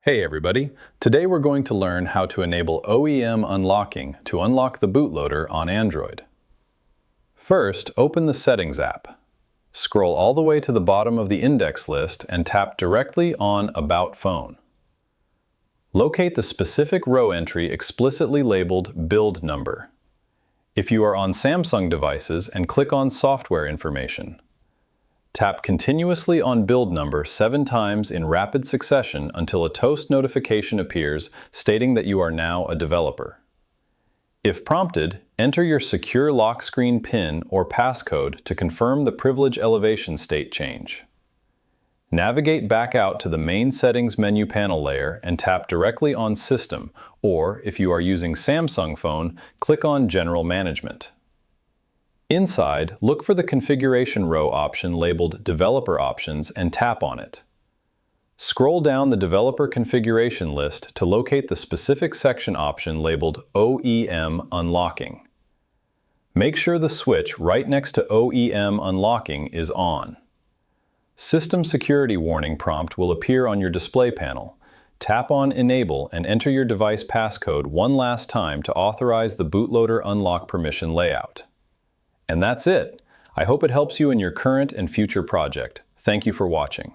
Hey everybody, today we're going to learn how to enable OEM unlocking to unlock the bootloader on Android. First, open the Settings app. Scroll all the way to the bottom of the index list and tap directly on About Phone. Locate the specific row entry explicitly labeled Build Number. If you are on Samsung devices, and click on Software Information. Tap continuously on build number 7 times in rapid succession until a toast notification appears stating that you are now a developer. If prompted, enter your secure lock screen PIN or passcode to confirm the privilege elevation state change. Navigate back out to the main settings menu panel layer and tap directly on System, or if you are using Samsung phone, click on General Management. Inside, look for the configuration row option labeled Developer Options and tap on it. Scroll down the developer configuration list to locate the specific section option labeled OEM Unlocking. Make sure the switch right next to OEM Unlocking is on. System Security Warning prompt will appear on your display panel. Tap on Enable and enter your device passcode one last time to authorize the bootloader unlock permission layout. And that's it. I hope it helps you in your current and future project. Thank you for watching.